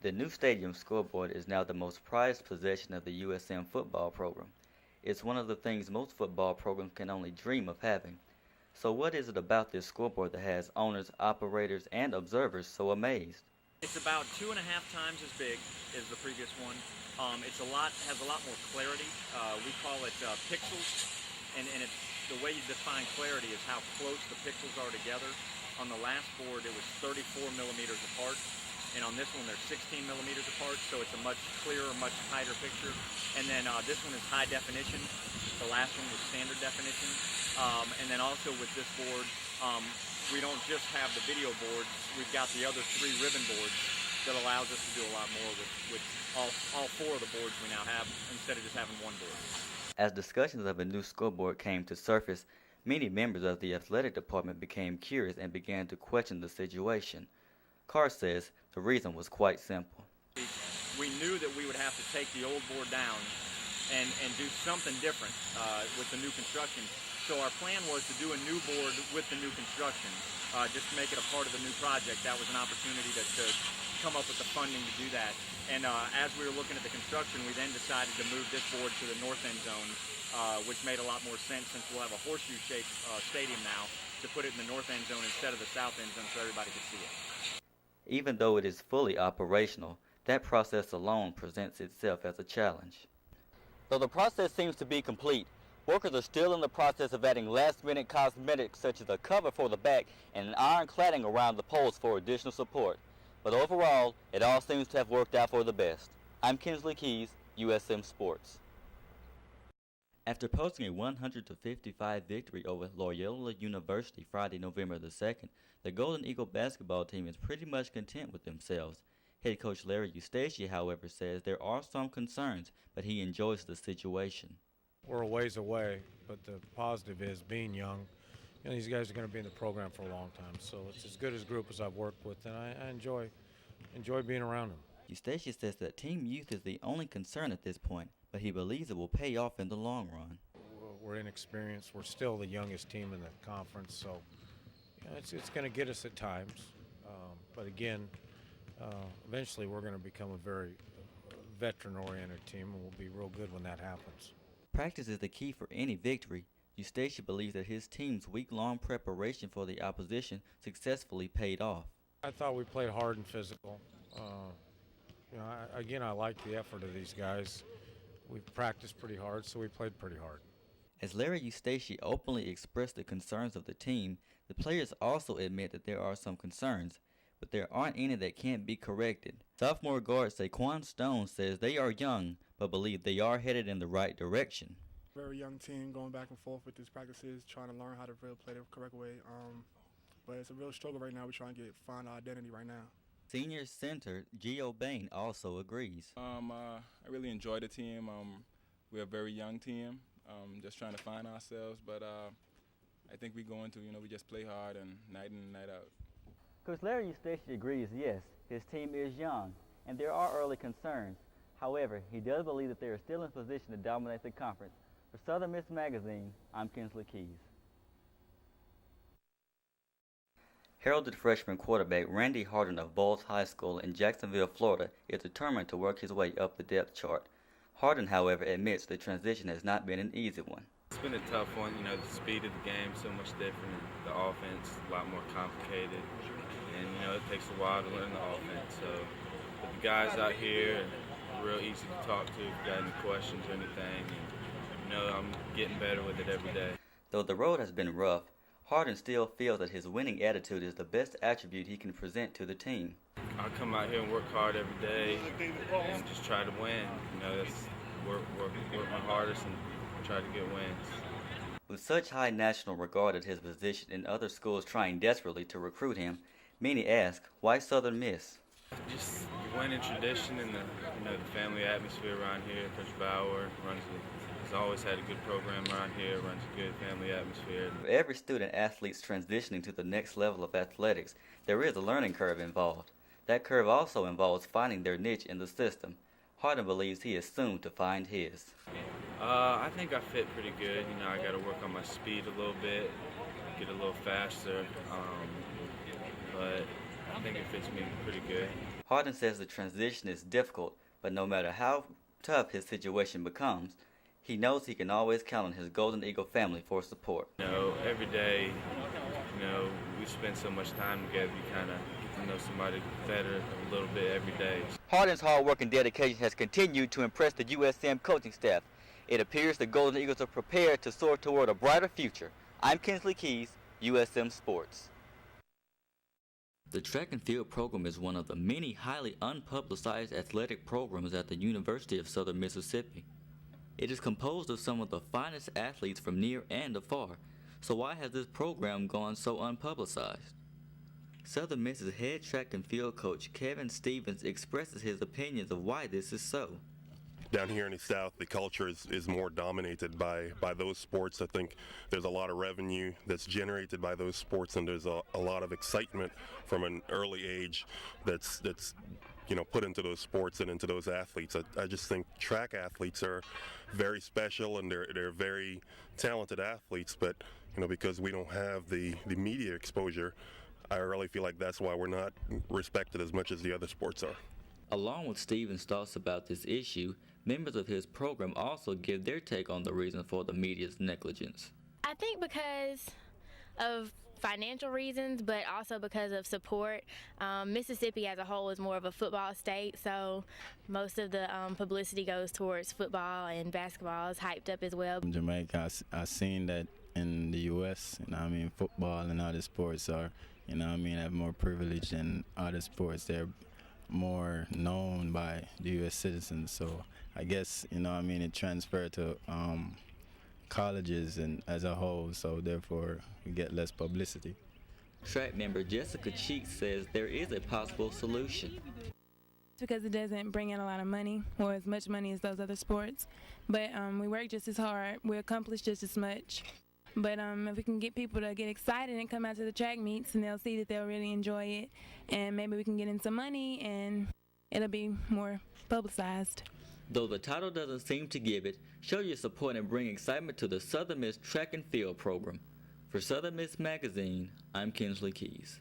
The new stadium scoreboard is now the most prized possession of the USM football program. It's one of the things most football programs can only dream of having. So what is it about this scoreboard that has owners, operators, and observers so amazed? It's about 2.5 times as big as the previous one. Has a lot more clarity. We call it pixels, and the way you define clarity is how close the pixels are together. On the last board, it was 34 millimeters apart, and on this one, they're 16 millimeters apart, so it's a much clearer, much tighter picture. And then this one is high definition. The last one was standard definition. And then also with this board, we don't just have the video boards. We've got the other 3 ribbon boards that allows us to do a lot more with all 4 of the boards we now have instead of just having one board. As discussions of a new scoreboard came to surface, many members of the athletic department became curious and began to question the situation. Carr says the reason was quite simple. We knew that we would have to take the old board down and do something different with the new construction. So our plan was to do a new board with the new construction, just to make it a part of the new project. That was an opportunity to come up with the funding to do that. And as we were looking at the construction, we then decided to move this board to the north end zone, which made a lot more sense since we'll have a horseshoe-shaped stadium now, to put it in the north end zone instead of the south end zone so everybody could see it. Even though it is fully operational, that process alone presents itself as a challenge. Though the process seems to be complete, workers are still in the process of adding last-minute cosmetics such as a cover for the back and an iron cladding around the poles for additional support. But overall, it all seems to have worked out for the best. I'm Kinsley Keys, USM Sports. After posting a 100-55 victory over Loyola University Friday, November the 2nd, the Golden Eagle basketball team is pretty much content with themselves. Head coach Larry Eustace, however, says there are some concerns, but he enjoys the situation. We're a ways away, but the positive is being young. You know, these guys are going to be in the program for a long time, so it's as good as group as I've worked with, and I enjoy being around them. Eustace says that team youth is the only concern at this point, but he believes it will pay off in the long run. We're inexperienced. We're still the youngest team in the conference, so you know, it's going to get us at times. But again, eventually we're going to become a very veteran-oriented team, and we'll be real good when that happens. Practice is the key for any victory. Eustace believes that his team's week-long preparation for the opposition successfully paid off. I thought we played hard and physical. You know, I like the effort of these guys. We've practiced pretty hard, so we played pretty hard. As Larry Eustace openly expressed the concerns of the team, the players also admit that there are some concerns, but there aren't any that can't be corrected. Sophomore guard Saquon Stone says they are young, but believe they are headed in the right direction. Very young team going back and forth with these practices, trying to learn how to really play the correct way. But it's a real struggle right now. We're trying to find our identity right now. Senior center Gio Bain also agrees. I really enjoy the team. We're a very young team, just trying to find ourselves. But I think we go into, we just play hard and night in and night out. Coach Larry Eustace agrees, yes, his team is young, and there are early concerns. However, he does believe that they are still in position to dominate the conference. For Southern Miss Magazine, I'm Kinsley Keys. Heralded freshman quarterback Randy Harden of Bowles High School in Jacksonville, Florida, is determined to work his way up the depth chart. Harden, however, admits the transition has not been an easy one. It's been a tough one. The speed of the game is so much different. The offense a lot more complicated, and it takes a while to learn the offense. So, but the guys out here are real easy to talk to if you got any questions or anything. And, I'm getting better with it every day. Though the road has been rough, Harden still feels that his winning attitude is the best attribute he can present to the team. I come out here and work hard every day and just try to win. That's work my hardest and try to get wins. With such high national regard at his position and other schools trying desperately to recruit him, many ask, why Southern Miss? Just the winning tradition and the family atmosphere around here. Coach Bauer has always had a good program around here, runs a good family atmosphere. For every student athlete's transitioning to the next level of athletics, there is a learning curve involved. That curve also involves finding their niche in the system. Harden believes he is soon to find his. I think I fit pretty good. I got to work on my speed a little bit, get a little faster, but I think it fits me pretty good. Harden says the transition is difficult, but no matter how tough his situation becomes, he knows he can always count on his Golden Eagle family for support. Every day, we spend so much time together, you kind of get to know somebody better a little bit every day. Harden's hard work and dedication has continued to impress the USM coaching staff. It appears the Golden Eagles are prepared to soar toward a brighter future. I'm Kinsley Keys, USM Sports. The track and field program is one of the many highly unpublicized athletic programs at the University of Southern Mississippi. It is composed of some of the finest athletes from near and afar. So why has this program gone so unpublicized? Southern Miss's head track and field coach Kevin Stevens expresses his opinions of why this is so. Down here in the South, the culture is more dominated by those sports. I think there's a lot of revenue that's generated by those sports, and there's a lot of excitement from an early age that's put into those sports and into those athletes. I just think track athletes are very special, and they're very talented athletes, but because we don't have the media exposure, I really feel like that's why we're not respected as much as the other sports are. Along with Stevens' thoughts about this issue, members of his program also give their take on the reason for the media's negligence. I think because of financial reasons, but also because of support. Mississippi as a whole is more of a football state, so most of the publicity goes towards football, and basketball is hyped up as well. In Jamaica, I've seen that in the U.S., football and other sports are, have more privilege than other sports. They're more known by the U.S. citizens, so I guess, it transferred to colleges and as a whole, so therefore we get less publicity. Track member Jessica Cheek says there is a possible solution. Because it doesn't bring in a lot of money, or as much money as those other sports, but we work just as hard, we accomplish just as much. But if we can get people to get excited and come out to the track meets, and they'll see that they'll really enjoy it, and maybe we can get in some money and it'll be more publicized. Though the title doesn't seem to give it, show your support and bring excitement to the Southern Miss Track and Field program. For Southern Miss Magazine, I'm Kinsley Keys.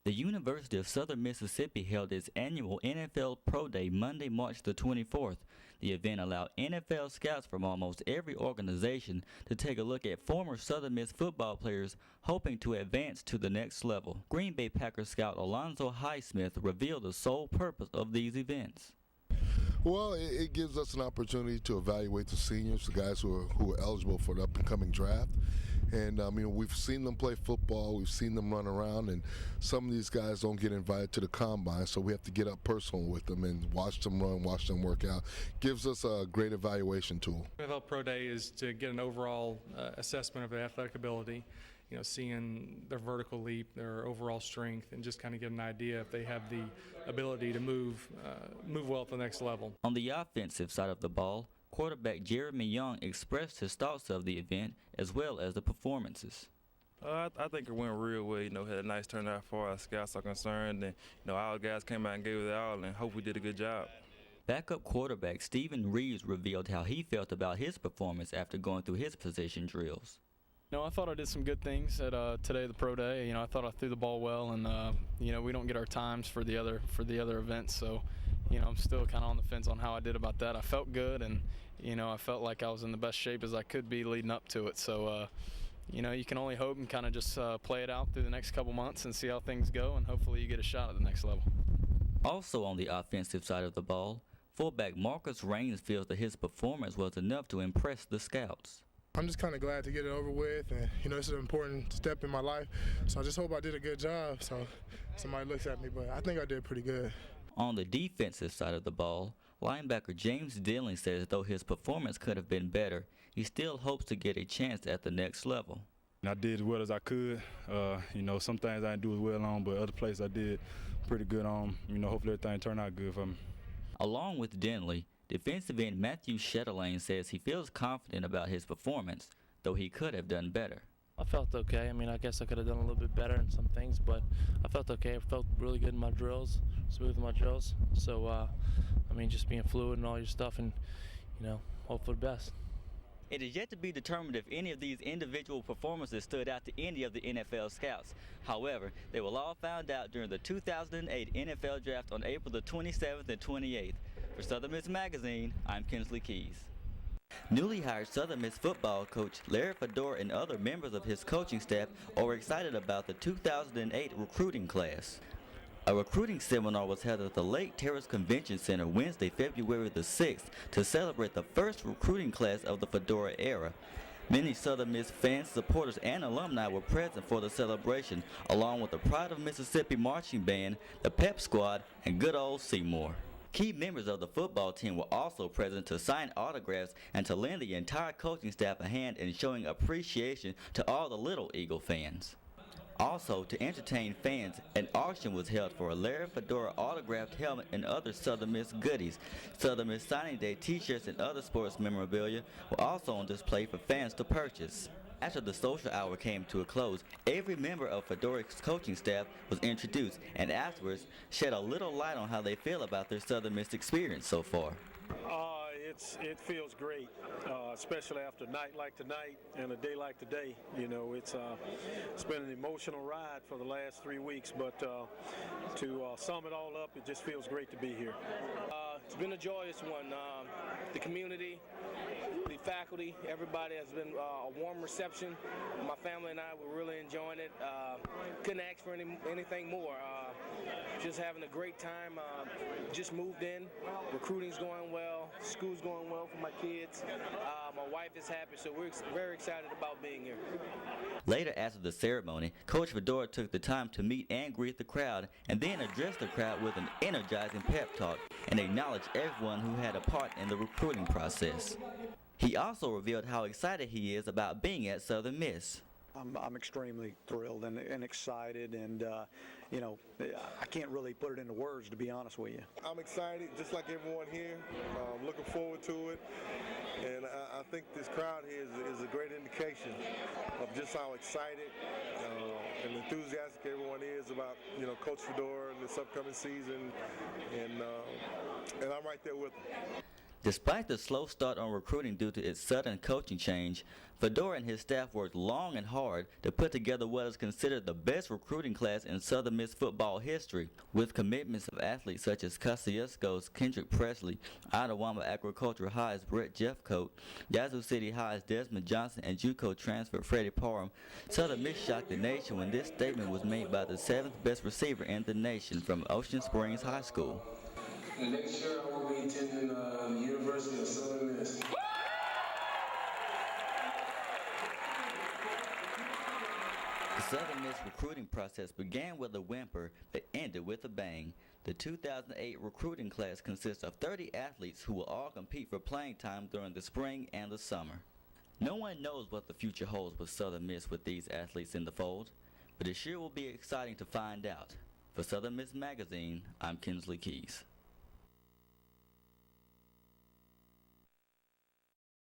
The University of Southern Mississippi held its annual NFL Pro Day Monday, March the 24th. The event allowed NFL scouts from almost every organization to take a look at former Southern Miss football players hoping to advance to the next level. Green Bay Packers scout Alonzo Highsmith revealed the sole purpose of these events. Well, it gives us an opportunity to evaluate the seniors, the guys who are eligible for the up-and-coming draft. And, we've seen them play football, we've seen them run around, and some of these guys don't get invited to the combine, so we have to get up personal with them and watch them run, watch them work out. Gives us a great evaluation tool. NFL Pro Day is to get an overall assessment of their athletic ability, seeing their vertical leap, their overall strength, and just kind of get an idea if they have the ability to move well to the next level. On the offensive side of the ball, quarterback Jeremy Young expressed his thoughts of the event as well as the performances. I think it went real well. Had a nice turnout as far as scouts are concerned, and all guys came out and gave it all, and hope we did a good job. Backup quarterback Stephen Reeves revealed how he felt about his performance after going through his position drills. I thought I did some good things at today, the pro day. I thought I threw the ball well, and we don't get our times for the other events, so I'm still kind of on the fence on how I did about that. I felt good, and I felt like I was in the best shape as I could be leading up to it. So you can only hope and kind of just play it out through the next couple months and see how things go, and hopefully you get a shot at the next level. Also on the offensive side of the ball, fullback Marcus Raines feels that his performance was enough to impress the scouts. I'm just kind of glad to get it over with, and it's an important step in my life, so I just hope I did a good job so somebody looks at me, but I think I did pretty good. On the defensive side of the ball, linebacker James Dillon says though his performance could have been better, he still hopes to get a chance at the next level. I did as well as I could. Some things I didn't do as well on, but other places I did pretty good on. Hopefully everything turned out good for me. Along with Denley, defensive end Matthew Chatelain says he feels confident about his performance, though he could have done better. I felt okay. I guess I could have done a little bit better in some things, but I felt okay. I felt really good in my drills, smooth in my drills. So, just being fluid and all your stuff, and, hope for the best. It is yet to be determined if any of these individual performances stood out to any of the NFL scouts. However, they will all find out during the 2008 NFL Draft on April the 27th and 28th. For Southern Miss Magazine, I'm Kinsley Keys. Newly hired Southern Miss football coach Larry Fedora and other members of his coaching staff are excited about the 2008 recruiting class. A recruiting seminar was held at the Lake Terrace Convention Center Wednesday, February the 6th to celebrate the first recruiting class of the Fedora era. Many Southern Miss fans, supporters, and alumni were present for the celebration, along with the Pride of Mississippi Marching Band, the Pep Squad, and good old Seymour. Key members of the football team were also present to sign autographs and to lend the entire coaching staff a hand in showing appreciation to all the Little Eagle fans. Also, to entertain fans, an auction was held for a Larry Fedora autographed helmet and other Southern Miss goodies. Southern Miss Signing Day t-shirts and other sports memorabilia were also on display for fans to purchase. After the social hour came to a close, every member of Fedora's coaching staff was introduced and afterwards shed a little light on how they feel about their Southern Miss experience so far. It feels great, especially after a night like tonight and a day like today. You know, it's been an emotional ride for the last 3 weeks, but to sum it all up, it just feels great to be here. It's been a joyous one. The community, the faculty, everybody has been a warm reception. My family and I were really enjoying it. Couldn't ask for anything more. Just having a great time. Just moved in. Recruiting's going well. School's going well for my kids. My wife is happy, so we're very excited about being here. Later after the ceremony, Coach Fedora took the time to meet and greet the crowd and then addressed the crowd with an energizing pep talk and acknowledged everyone who had a part in the recruiting process. He also revealed how excited he is about being at Southern Miss. I'm extremely thrilled and excited, and you know, I can't really put it into words, to be honest with you. I'm excited, just like everyone here. I'm looking forward to it, and I think this crowd here is a great indication of just how excited and enthusiastic everyone is about, you know, Coach Fedora and this upcoming season, and I'm right there with them. Despite the slow start on recruiting due to its sudden coaching change, Fedora and his staff worked long and hard to put together what is considered the best recruiting class in Southern Miss football history, with commitments of athletes such as Kosciuszko's Kendrick Presley, Ottawama Agricultural High's Brett Jeffcoat, Yazoo City High's Desmond Johnson, and JUCO transfer Freddie Parham. Southern Miss shocked the nation when this statement was made by the 7th best receiver in the nation from Ocean Springs High School. Next year I will be attending the University of Southern Miss. The Southern Miss recruiting process began with a whimper but ended with a bang. The 2008 recruiting class consists of 30 athletes who will all compete for playing time during the spring and the summer. No one knows what the future holds with Southern Miss with these athletes in the fold, but it sure will be exciting to find out. For Southern Miss Magazine, I'm Kinsley Keys.